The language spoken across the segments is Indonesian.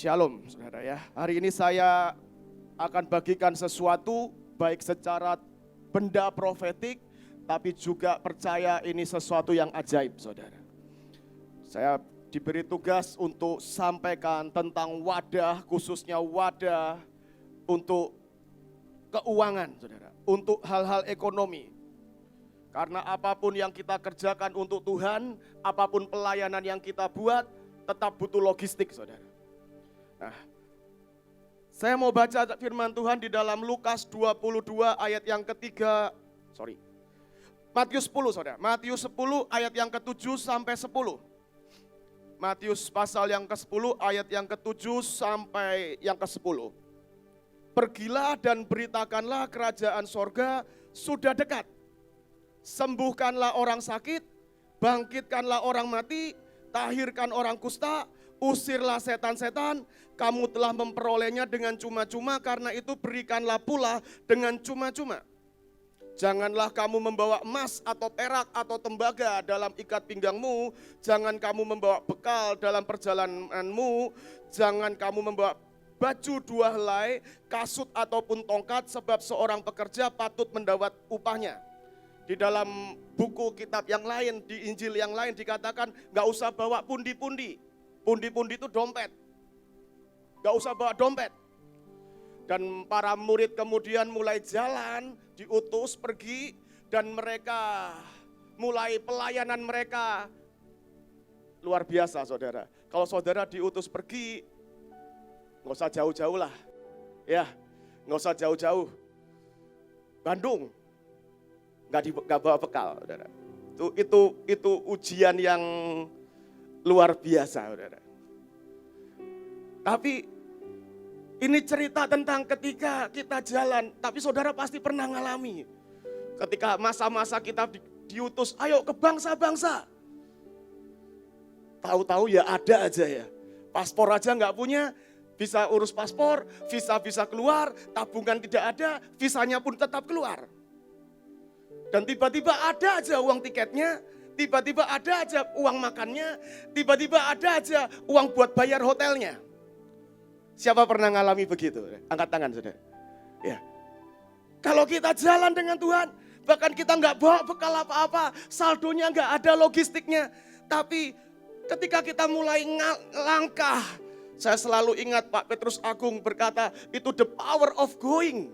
Shalom saudara ya. Hari ini saya akan bagikan sesuatu baik secara benda profetik, tapi juga percaya ini sesuatu yang ajaib saudara. Saya diberi tugas untuk sampaikan tentang wadah, khususnya wadah untuk keuangan saudara, untuk hal-hal ekonomi. Karena apapun yang kita kerjakan untuk Tuhan, apapun pelayanan yang kita buat, tetap butuh logistik saudara. Nah, saya mau baca firman Tuhan di dalam Lukas 22 ayat yang ketiga, Matius 10 saudara, Matius 10 ayat yang ke-7 sampai 10. Matius pasal yang ke-10 ayat yang ke-7 sampai yang ke-10. Pergilah dan beritakanlah kerajaan sorga sudah dekat. Sembuhkanlah orang sakit, bangkitkanlah orang mati, tahirkan orang kusta, usirlah setan-setan. Kamu telah memperolehnya dengan cuma-cuma, karena itu berikanlah pula dengan cuma-cuma. Janganlah kamu membawa emas atau perak atau tembaga dalam ikat pinggangmu. Jangan kamu membawa bekal dalam perjalananmu. Jangan kamu membawa baju dua helai, kasut ataupun tongkat, sebab seorang pekerja patut mendapat upahnya. Di dalam buku kitab yang lain, di Injil yang lain dikatakan gak usah bawa pundi-pundi. Pundi-pundi itu dompet. Gak usah bawa dompet. Dan para murid kemudian mulai jalan, diutus pergi, dan mereka mulai pelayanan mereka. Luar biasa saudara. Kalau saudara diutus pergi, gak usah jauh-jauh lah. Ya, gak usah jauh-jauh. Bandung, gak bawa bekal saudara. Itu ujian yang luar biasa saudara. Tapi ini cerita tentang ketika kita jalan, tapi saudara pasti pernah ngalami. Ketika masa-masa kita diutus, ayo ke bangsa-bangsa. Tahu-tahu ya ada aja ya. Paspor aja nggak punya, bisa urus paspor, visa bisa keluar, tabungan tidak ada, visanya pun tetap keluar. Dan tiba-tiba ada aja uang tiketnya, tiba-tiba ada aja uang makannya, tiba-tiba ada aja uang buat bayar hotelnya. Siapa pernah ngalami begitu? Angkat tangan saudara. Ya. Kalau kita jalan dengan Tuhan, bahkan kita nggak bawa bekal apa-apa, saldonya nggak ada logistiknya. Tapi ketika kita mulai langkah, saya selalu ingat Pak Petrus Agung berkata, itu the power of going.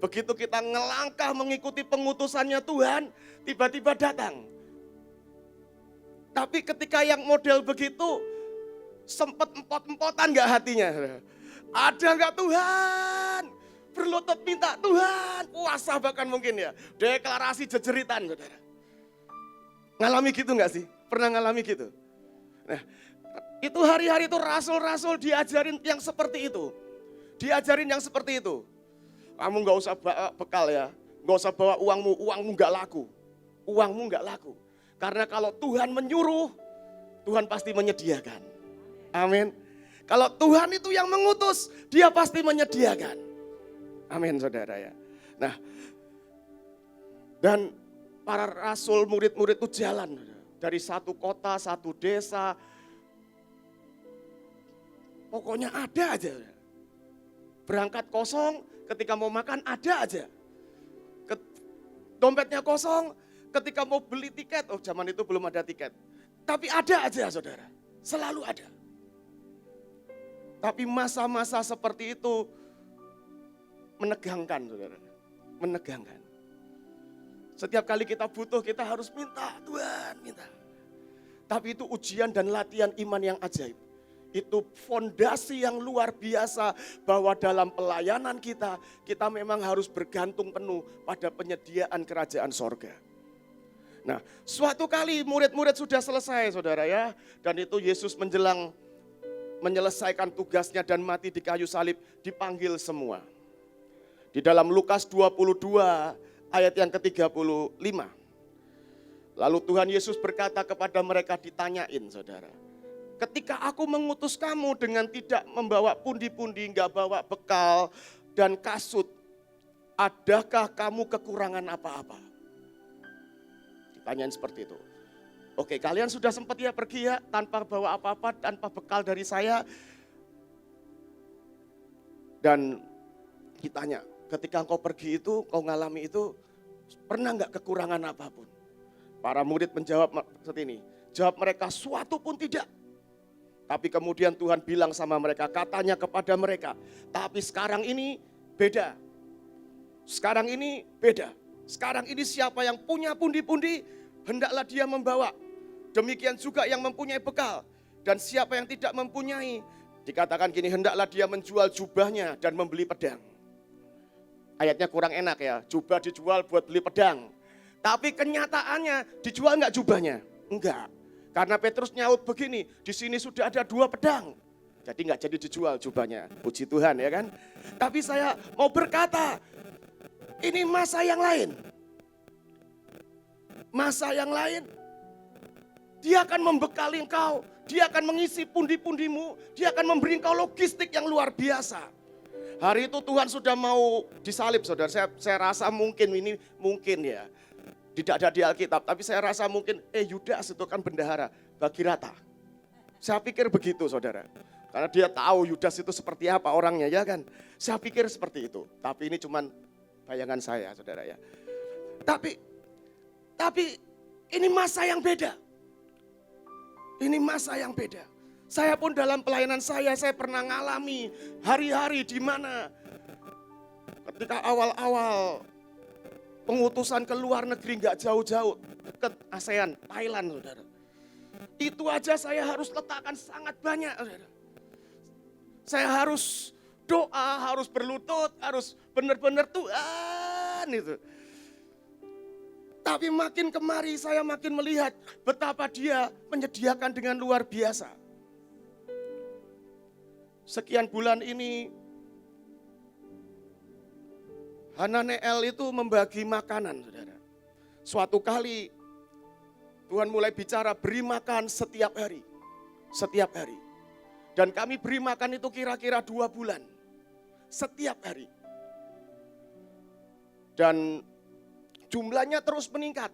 Begitu kita ngelangkah mengikuti pengutusannya Tuhan, tiba-tiba datang. Tapi ketika yang model begitu, sempat empot-empotan gak hatinya? Ada gak Tuhan? Berlutut minta Tuhan, puasa bahkan mungkin ya. Deklarasi jejeritan saudara. Ngalami gitu gak sih? Pernah ngalami gitu? Nah, itu hari-hari itu rasul-rasul diajarin yang seperti itu. Diajarin yang seperti itu. Kamu gak usah bawa bekal ya. Gak usah bawa uangmu gak laku. Uangmu gak laku. Karena kalau Tuhan menyuruh, Tuhan pasti menyediakan. Amin. Kalau Tuhan itu yang mengutus, Dia pasti menyediakan. Amin saudara ya. Nah, dan para rasul murid-murid itu jalan dari satu kota, satu desa. Pokoknya ada aja. Berangkat kosong, ketika mau makan ada aja. Dompetnya kosong, ketika mau beli tiket, zaman itu belum ada tiket. Tapi ada aja saudara, selalu ada. Tapi masa-masa seperti itu menegangkan saudara, menegangkan. Setiap kali kita butuh kita harus minta, Tuhan minta. Tapi itu ujian dan latihan iman yang ajaib. Itu fondasi yang luar biasa bahwa dalam pelayanan kita memang harus bergantung penuh pada penyediaan kerajaan sorga. Nah, suatu kali murid-murid sudah selesai saudara ya, dan itu Yesus menjelang menyelesaikan tugasnya dan mati di kayu salib, dipanggil semua. Di dalam Lukas 22 ayat yang ke-35. Lalu Tuhan Yesus berkata kepada mereka, ditanyain saudara. Ketika aku mengutus kamu dengan tidak membawa pundi-pundi, enggak bawa bekal dan kasut, adakah kamu kekurangan apa-apa? Ditanyain seperti itu. Oke, kalian sudah sempat ya pergi ya tanpa bawa apa-apa, tanpa bekal dari saya. Dan ditanya, ketika engkau pergi itu, kau ngalami itu, pernah enggak kekurangan apapun? Para murid menjawab seperti ini, jawab mereka, suatu pun tidak. Tapi kemudian Tuhan bilang sama mereka, katanya kepada mereka, tapi sekarang ini beda. Sekarang ini beda. Sekarang ini siapa yang punya pundi-pundi, hendaklah dia membawa. Demikian juga yang mempunyai bekal. Dan siapa yang tidak mempunyai, dikatakan gini, hendaklah dia menjual jubahnya dan membeli pedang. Ayatnya kurang enak ya, jubah dijual buat beli pedang. Tapi kenyataannya dijual enggak jubahnya? Enggak. Karena Petrus nyaut begini, di sini sudah ada 2 pedang. Jadi enggak jadi dijual jubahnya. Puji Tuhan ya kan. Tapi saya mau berkata, ini masa yang lain. Masa yang lain. Dia akan membekali engkau. Dia akan mengisi pundi-pundimu. Dia akan memberi engkau logistik yang luar biasa. Hari itu Tuhan sudah mau disalib, saudara. Saya rasa mungkin ya. Tidak ada di Alkitab, tapi saya rasa mungkin Yudas itu kan bendahara bagi rata. Saya pikir begitu, saudara. Karena dia tahu Yudas itu seperti apa orangnya, ya kan. Saya pikir seperti itu. Tapi ini cuman bayangan saya, saudara ya. Tapi ini masa yang beda. Ini masa yang beda. Saya pun dalam pelayanan saya pernah ngalami hari-hari di mana ketika awal-awal pengutusan ke luar negeri nggak jauh-jauh dekat ASEAN, Thailand, saudara. Itu aja saya harus letakkan sangat banyak, saudara. Saya harus doa, harus berlutut, harus benar-benar Tuhan itu. Tapi makin kemari saya makin melihat betapa dia menyediakan dengan luar biasa. Sekian bulan ini Hananeel itu membagi makanan, saudara. Suatu kali Tuhan mulai bicara beri makan setiap hari. Setiap hari. Dan kami beri makan itu kira-kira 2 bulan. Setiap hari. Dan jumlahnya terus meningkat.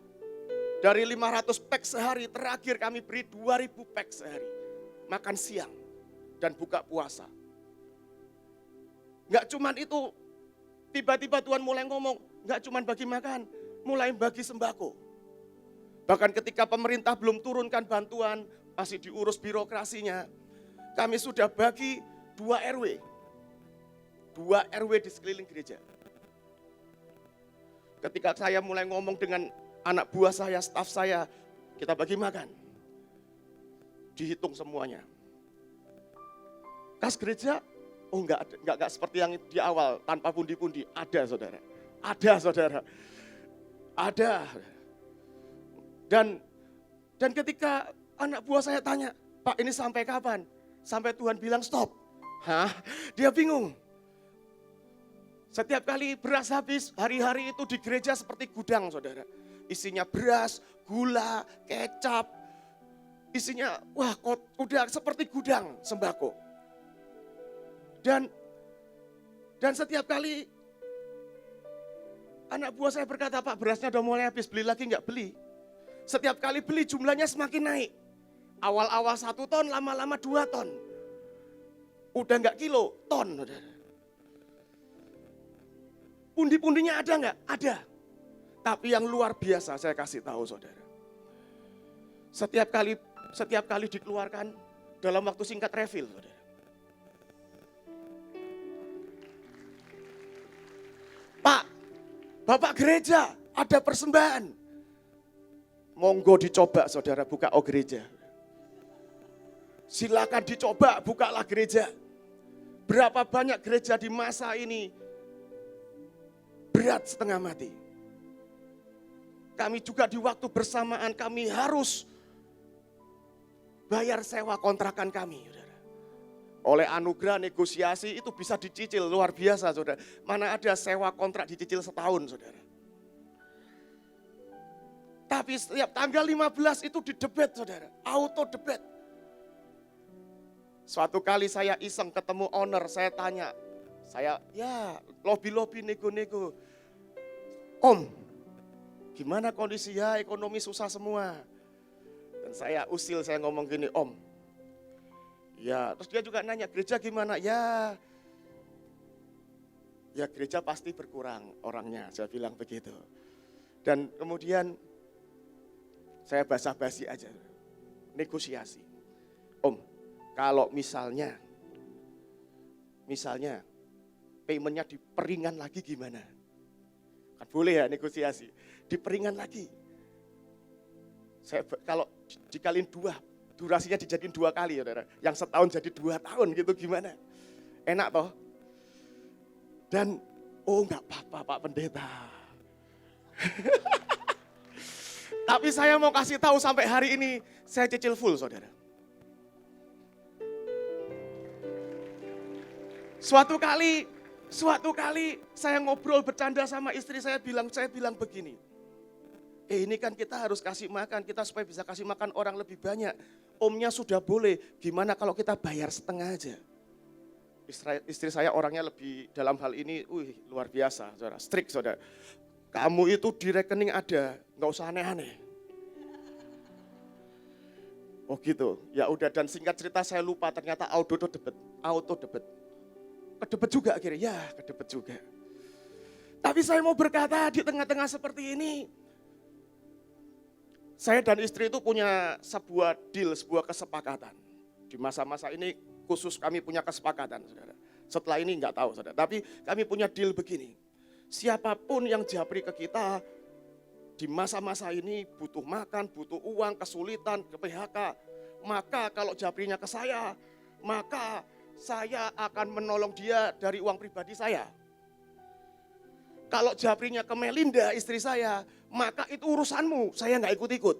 Dari 500 pack sehari, terakhir kami beri 2000 pack sehari. Makan siang dan buka puasa. Enggak cuman itu, tiba-tiba Tuhan mulai ngomong, enggak cuman bagi makan, mulai bagi sembako. Bahkan ketika pemerintah belum turunkan bantuan, masih diurus birokrasinya, kami sudah bagi 2 RW. 2 RW di sekeliling gereja. Ketika saya mulai ngomong dengan anak buah saya, staf saya, kita bagi makan. Dihitung semuanya. Kas gereja, enggak seperti yang di awal, tanpa pundi-pundi. Ada, saudara. Ada, saudara. Ada. Dan ketika anak buah saya tanya, Pak ini sampai kapan? Sampai Tuhan bilang stop. Hah? Dia bingung. Setiap kali beras habis, hari-hari itu di gereja seperti gudang, saudara. Isinya beras, gula, kecap. Isinya, udah seperti gudang sembako. Dan setiap kali anak buah saya berkata, Pak berasnya udah mulai habis, beli lagi enggak? Beli. Setiap kali beli jumlahnya semakin naik. Awal-awal 1 ton, lama-lama 2 ton. Udah enggak kilo, ton, saudara. Pundi-pundinya ada enggak? Ada. Tapi yang luar biasa saya kasih tahu saudara. Setiap kali dikeluarkan dalam waktu singkat refill, saudara. Pak, Bapak gereja ada persembahan. Monggo dicoba saudara, buka gereja. Silakan dicoba, bukalah gereja. Berapa banyak gereja di masa ini berat setengah mati. Kami juga di waktu bersamaan kami harus bayar sewa kontrakan kami. Saudara. Oleh anugerah negosiasi itu bisa dicicil luar biasa saudara. Mana ada sewa kontrak dicicil setahun saudara. Tapi setiap tanggal 15 itu didebet saudara, auto debet. Suatu kali saya iseng ketemu owner, saya tanya, lobby nego-nego. Om, gimana kondisi ya ekonomi susah semua. Dan saya usil, saya ngomong gini, Om. Ya, terus dia juga nanya, gereja gimana? Ya, ya gereja pasti berkurang orangnya, saya bilang begitu. Dan kemudian saya basa-basi aja, negosiasi. Om, kalau misalnya paymentnya diperingan lagi gimana? Kan boleh ya negosiasi, diperingan lagi. Kalau dikaliin 2, durasinya dijadiin 2 kali, saudara. Yang setahun jadi 2 tahun gitu gimana? Enak toh? Dan, enggak apa-apa Pak Pendeta. Tapi saya mau kasih tahu sampai hari ini, saya cicil full, saudara. Suatu kali saya ngobrol bercanda sama istri saya bilang begini. Ini kan kita harus kasih makan, kita supaya bisa kasih makan orang lebih banyak. Omnya sudah boleh, gimana kalau kita bayar setengah aja? Istri saya orangnya lebih dalam hal ini, luar biasa, saudara, strict, saudara. Kamu itu di rekening ada, nggak usah aneh-aneh. Oh gitu, ya udah. Dan singkat cerita saya lupa, ternyata auto debit. Kedebet juga akhirnya, kedebet juga. Tapi saya mau berkata di tengah-tengah seperti ini, saya dan istri itu punya sebuah deal, sebuah kesepakatan. Di masa-masa ini khusus kami punya kesepakatan, saudara. Setelah ini enggak tahu, saudara. Tapi kami punya deal begini. Siapapun yang japri ke kita di masa-masa ini butuh makan, butuh uang, kesulitan, ke PHK. Maka kalau japrinya ke saya, maka saya akan menolong dia dari uang pribadi saya. Kalau japrinya ke Melinda, istri saya, maka itu urusanmu, saya nggak ikut-ikut.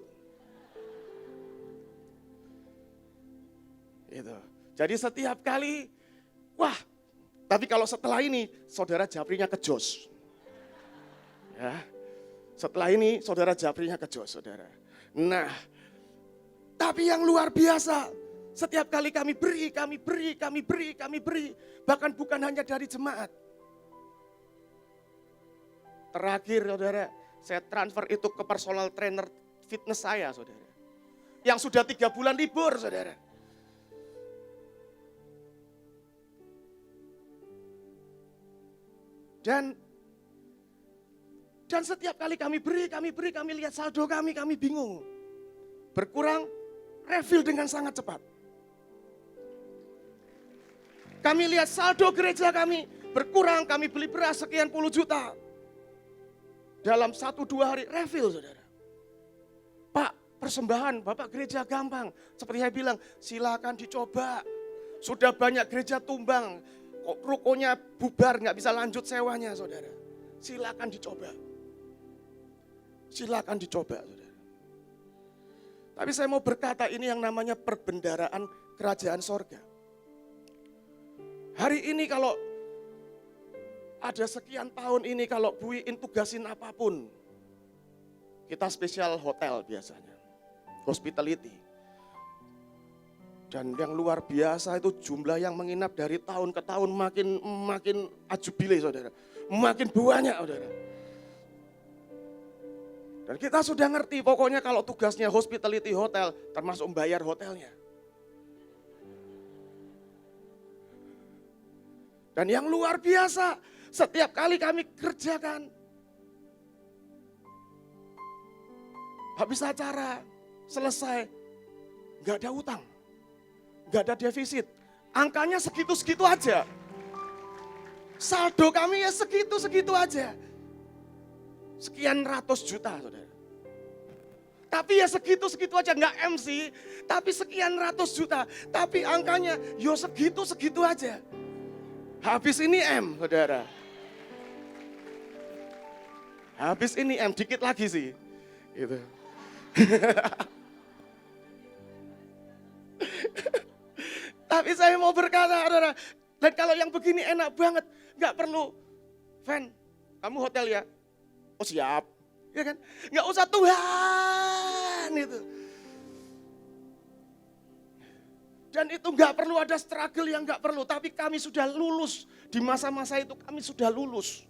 Gitu. Jadi setiap kali, tapi kalau setelah ini, saudara japrinya ke Jos. Ya, setelah ini, saudara japrinya ke Jos, saudara. Nah, tapi yang luar biasa, setiap kali kami beri, bahkan bukan hanya dari jemaat. Terakhir, saudara, saya transfer itu ke personal trainer fitness saya, saudara. Yang sudah 3 bulan libur, saudara. Dan setiap kali kami beri, kami lihat saldo kami bingung. Berkurang, refill dengan sangat cepat. Kami lihat saldo gereja kami berkurang, kami beli beras sekian puluh juta. Dalam 1-2 hari refill, saudara. Pak, persembahan Bapak gereja gampang. Seperti saya bilang, silakan dicoba. Sudah banyak gereja tumbang, rukonya bubar, nggak bisa lanjut sewanya, saudara. Silakan dicoba. Silakan dicoba, saudara. Tapi saya mau berkata ini yang namanya perbendaraan kerajaan sorga. Hari ini kalau ada sekian tahun ini kalau Bu Iin tugasin apapun, kita spesial hotel biasanya, hospitality. Dan yang luar biasa itu jumlah yang menginap dari tahun ke tahun makin ajubile, saudara. Makin banyak, saudara. Dan kita sudah ngerti pokoknya kalau tugasnya hospitality hotel, termasuk membayar hotelnya. Dan yang luar biasa, setiap kali kami kerjakan, habis acara, selesai, gak ada utang, gak ada defisit. Angkanya segitu-segitu aja. Saldo kami ya segitu-segitu aja. Sekian ratus juta, saudara. Tapi ya segitu-segitu aja, gak MC, tapi sekian ratus juta. Tapi angkanya yo segitu-segitu aja. Habis ini M, saudara. Habis ini M, dikit lagi sih. Gitu. Tapi saya mau berkata, saudara, dan kalau yang begini enak banget, nggak perlu, Van, kamu hotel ya? Oh siap, ya kan? Nggak usah Tuhan itu. Dan itu nggak perlu ada struggle yang nggak perlu, tapi kami sudah lulus di masa-masa itu, kami sudah lulus.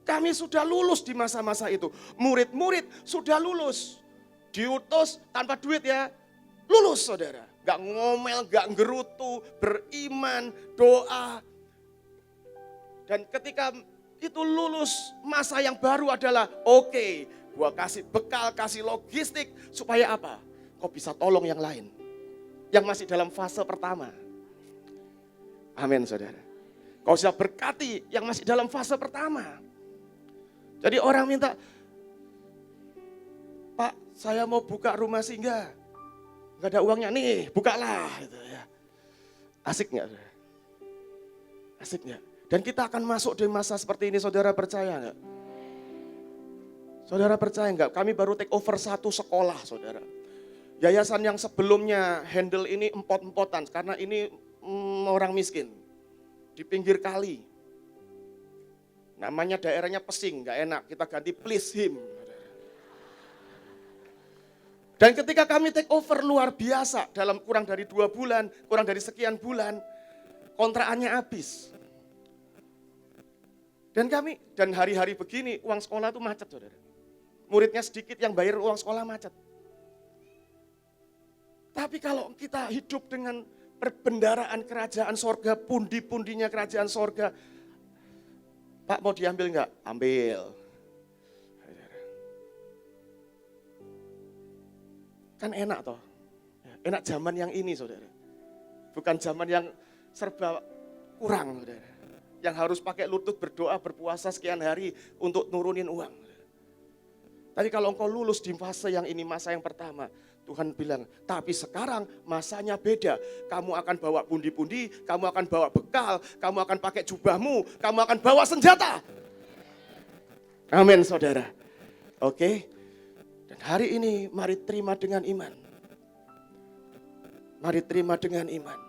Kami sudah lulus di masa-masa itu. Murid-murid sudah lulus. Diutus tanpa duit ya, lulus, saudara. Gak ngomel, gak ngerutu, beriman, doa. Dan ketika itu lulus, masa yang baru adalah oke, gua kasih bekal, kasih logistik supaya apa? Kau bisa tolong yang lain. Yang masih dalam fase pertama. Amin, saudara. Kau bisa berkati yang masih dalam fase pertama. Jadi orang minta, Pak, saya mau buka rumah singgah. Gak ada uangnya nih, bukalah. Gitu ya. Asik gak? Asik gak? Dan kita akan masuk di masa seperti ini, saudara percaya gak? Saudara percaya gak? Kami baru take over satu sekolah, saudara. Yayasan yang sebelumnya handle ini empot-empotan, karena ini orang miskin. Di pinggir kali. Namanya daerahnya Pesing, gak enak. Kita ganti Please Him. Dan ketika kami take over luar biasa, dalam kurang dari 2 bulan, kurang dari sekian bulan, kontrakannya habis. Dan hari-hari begini, uang sekolah itu macet, saudara. Muridnya sedikit, yang bayar uang sekolah macet. Tapi kalau kita hidup dengan perbendaraan kerajaan sorga, pundi-pundinya kerajaan sorga, Pak mau diambil enggak? Ambil. Kan enak toh. Enak zaman yang ini, saudara. Bukan zaman yang serba kurang, saudara. Yang harus pakai lutut berdoa, berpuasa sekian hari untuk nurunin uang. Tapi kalau engkau lulus di fase yang ini, masa yang pertama, Tuhan bilang, tapi sekarang masanya beda. Kamu akan bawa pundi-pundi, kamu akan bawa bekal, kamu akan pakai jubahmu, kamu akan bawa senjata. Amin, saudara. Oke. Dan hari ini mari terima dengan iman. Mari terima dengan iman.